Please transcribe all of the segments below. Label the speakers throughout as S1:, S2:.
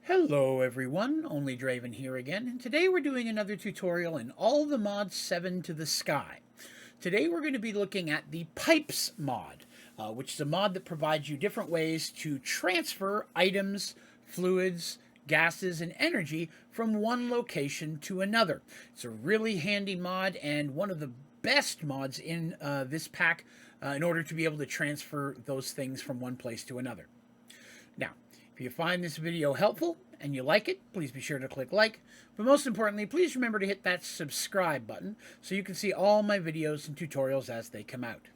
S1: Hello everyone, Onlydraven here again, and today we're doing another tutorial in All the Mods 7 to the Sky. Today we're going to be looking at the Pipes mod, which is a mod that provides you different ways to transfer items, fluids, gases, and energy from one location to another. It's a really handy mod and one of the best mods in this pack in order to be able to transfer those things from one place to another. Now, if you find this video helpful and you like it, please be sure to click like. But most importantly, please remember to hit that subscribe button so you can see all my videos and tutorials as they come out.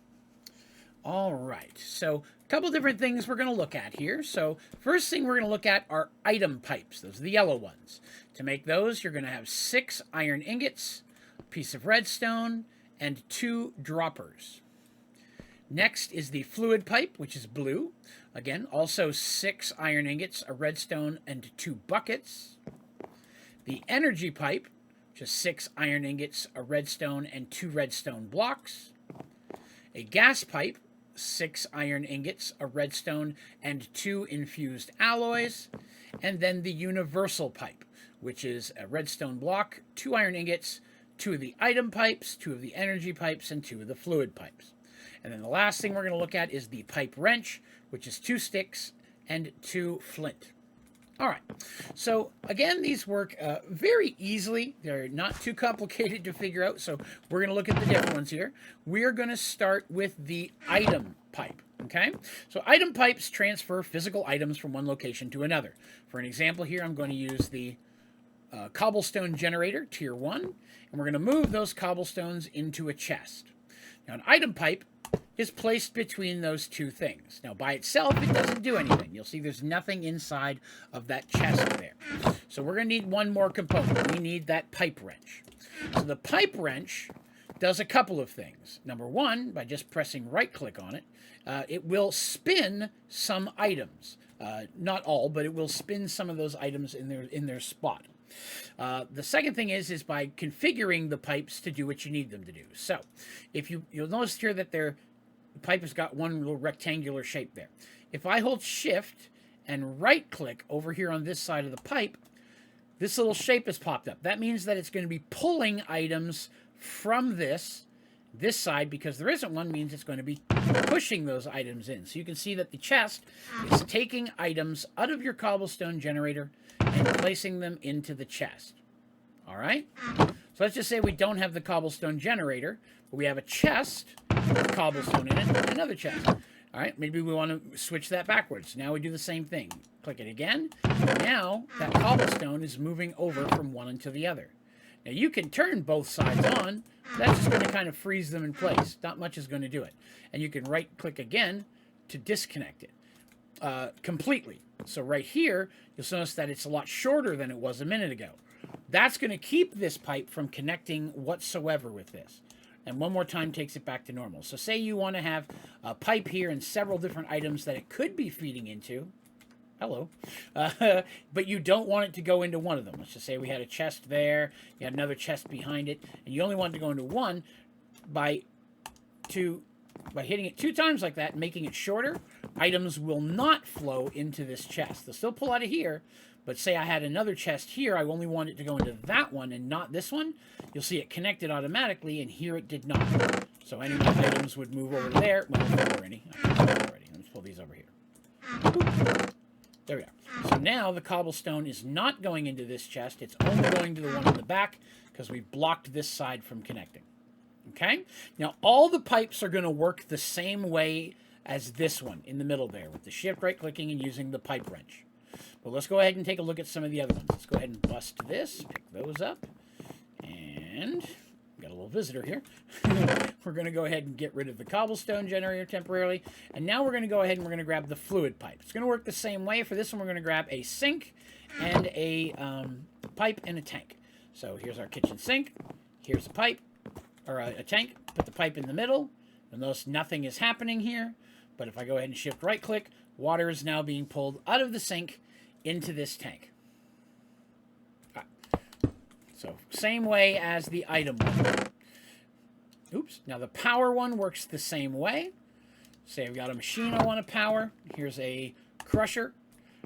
S1: All right, so a couple different things we're going to look at here. So first thing we're going to look at are item pipes. Those are the yellow ones. To make those, you're going to have 6 iron ingots, a piece of redstone, and 2 droppers. Next is the fluid pipe, which is blue. Again, also 6 iron ingots, a redstone, and 2 buckets. The energy pipe, which is 6 iron ingots, a redstone, and 2 redstone blocks. A gas pipe, 6 iron ingots, a redstone, and 2 infused alloys. And then the universal pipe, which is a redstone block, 2 iron ingots, 2 of the item pipes, 2 of the energy pipes, and 2 of the fluid pipes. And then the last thing we're going to look at is the pipe wrench, which is 2 sticks and 2 flint. All right, so again, these work very easily. They're not too complicated to figure out, so we're going to look at the different ones here. We're going to start with the item pipe, okay? So item pipes transfer physical items from one location to another. For an example here, I'm going to use the cobblestone generator, tier 1, and we're going to move those cobblestones into a chest. Now, an item pipe is placed between those two things. Now, by itself, it doesn't do anything. You'll see there's nothing inside of that chest there. So we're going to need one more component. We need that pipe wrench. So the pipe wrench does a couple of things. Number one, by just pressing right-click on it, it will spin some items. Not all, but it will spin some of those items in their spot. The second thing is by configuring the pipes to do what you need them to do. So, if you'll notice here that the pipe has got one little rectangular shape there. If I hold Shift and right-click over here on this side of the pipe, this little shape has popped up. That means that it's going to be pulling items from this side, because there isn't one, means it's going to be pushing those items in. So you can see that the chest is taking items out of your cobblestone generator and placing them into the chest. All right? So let's just say we don't have the cobblestone generator, but we have a chest with cobblestone in it, and another chest. All right, maybe we want to switch that backwards. Now we do the same thing. Click it again. Now that cobblestone is moving over from one into the other. Now you can turn both sides on. That's just going to kind of freeze them in place. Not much is going to do it. And you can right-click again to disconnect it completely. So right here, you'll notice that it's a lot shorter than it was a minute ago. That's going to keep this pipe from connecting whatsoever with this. And one more time takes it back to normal. So say you want to have a pipe here and several different items that it could be feeding into. Hello. But you don't want it to go into one of them. Let's just say we had a chest there, you had another chest behind it, and you only want it to go into one. By hitting it 2 times like that, making it shorter, items will not flow into this chest. They'll still pull out of here, but say I had another chest here, I only want it to go into that one and not this one. You'll see it connected automatically, and here it did not. So any of my items would move over there. Well, there were any. Let's pull these over here. Boop. There we are. So now the cobblestone is not going into this chest. It's only going to the one in the back because we've blocked this side from connecting. Okay? Now, all the pipes are going to work the same way as this one in the middle there, with the shift right-clicking and using the pipe wrench. But let's go ahead and take a look at some of the other ones. Let's go ahead and bust this, pick those up, and got a little visitor here. We're going to go ahead and get rid of the cobblestone generator temporarily, and now we're going to go ahead and we're going to grab the fluid pipe. It's going to work the same way. For this one, we're going to grab a sink and a pipe and a tank. So here's our kitchen sink. Here's a pipe, or a tank. Put the pipe in the middle. You'll notice nothing is happening here, but if I go ahead and shift right-click, water is now being pulled out of the sink into this tank. Right. So same way as the item one. Oops. Now the power one works the same way. Say I've got a machine I want to power. Here's a crusher.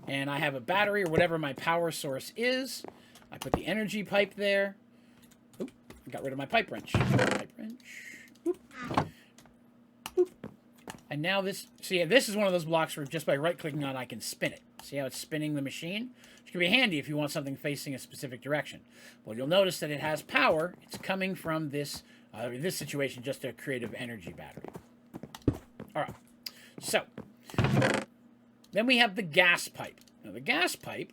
S1: and I have a battery or whatever my power source is. I put the energy pipe there. Oop, I got rid of my pipe wrench. Pipe wrench. Oop. Oop. And now this, see, this is one of those blocks where just by right-clicking on it, I can spin it. See how it's spinning the machine? Which can be handy if you want something facing a specific direction. Well, you'll notice that it has power. It's coming from this, in this situation, just a creative energy battery. All right. So, then we have the gas pipe. Now, the gas pipe,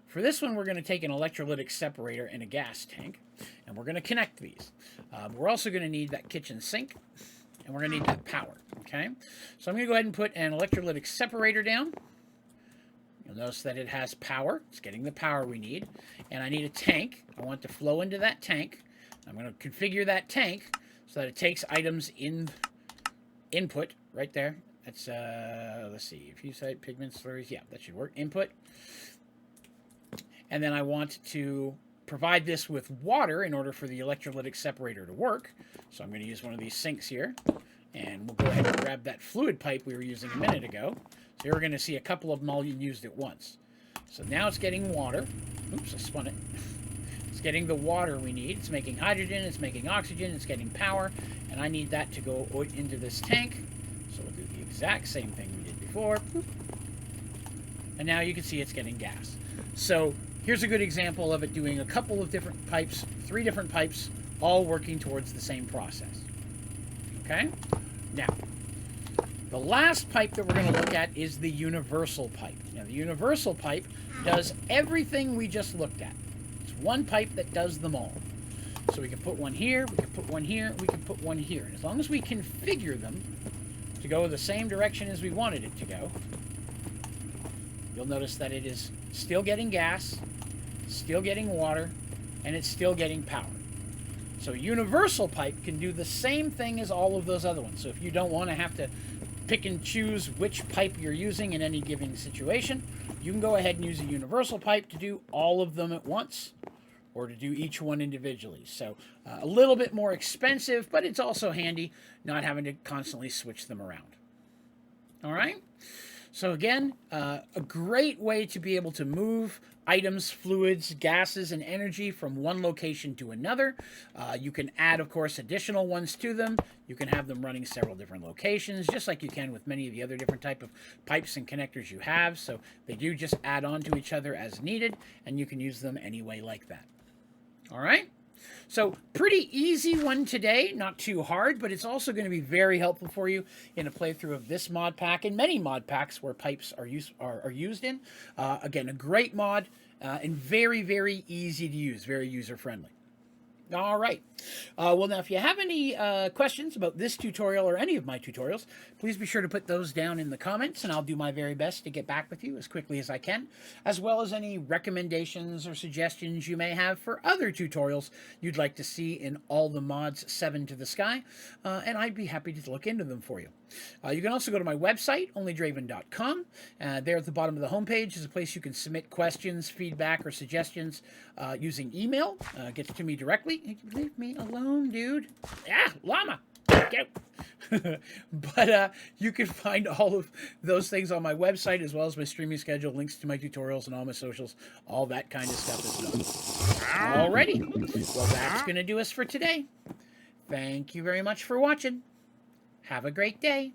S1: for this one, we're going to take an electrolytic separator and a gas tank, and we're going to connect these. We're also going to need that kitchen sink, and we're going to need that power, okay? So I'm going to go ahead and put an electrolytic separator down. You'll notice that it has power. It's getting the power we need. And I need a tank. I want to flow into that tank. I'm going to configure that tank so that it takes items in input right there. That's, let's see, if you say pigments, slurries, yeah, that should work. Input. And then I want to provide this with water in order for the electrolytic separator to work. So I'm going to use one of these sinks here. And we'll go ahead and grab that fluid pipe we were using a minute ago. So you're going to see a couple of them all used at once. So now it's getting water. Oops, I spun it. It's getting the water we need. It's making hydrogen, it's making oxygen, it's getting power. And I need that to go into this tank. So we'll do the exact same thing we did before. And now you can see it's getting gas. So here's a good example of it doing a couple of different pipes, 3 different pipes, all working towards the same process. Okay? Now, the last pipe that we're going to look at is the universal pipe. Now, the universal pipe does everything we just looked at. It's one pipe that does them all. So we can put one here, we can put one here, we can put one here. And as long as we configure them to go the same direction as we wanted it to go, you'll notice that it is still getting gas, still getting water, and it's still getting power. So a universal pipe can do the same thing as all of those other ones. So if you don't want to have to pick and choose which pipe you're using in any given situation, you can go ahead and use a universal pipe to do all of them at once, or to do each one individually. So a little bit more expensive, but it's also handy not having to constantly switch them around. All right? So again, a great way to be able to move items, fluids, gases, and energy from one location to another. You can add, of course, additional ones to them. You can have them running several different locations, just like you can with many of the other different type of pipes and connectors you have. So they do just add on to each other as needed, and you can use them any way like that. All right? So pretty easy one today, not too hard, but it's also going to be very helpful for you in a playthrough of this mod pack and many mod packs where pipes are used in. Again, a great mod and very, very easy to use, very user-friendly. All right. Well, now, if you have any questions about this tutorial or any of my tutorials, please be sure to put those down in the comments, and I'll do my very best to get back with you as quickly as I can, as well as any recommendations or suggestions you may have for other tutorials you'd like to see in all the mods 7 to the sky, and I'd be happy to look into them for you. You can also go to my website, onlydraven.com. There at the bottom of the homepage is a place you can submit questions, feedback, or suggestions using email. Get to me directly. Leave me alone, dude. Ah, llama. Go. But you can find all of those things on my website, as well as my streaming schedule, links to my tutorials and all my socials, all that kind of stuff as well. Alrighty. Well, that's going to do us for today. Thank you very much for watching. Have a great day.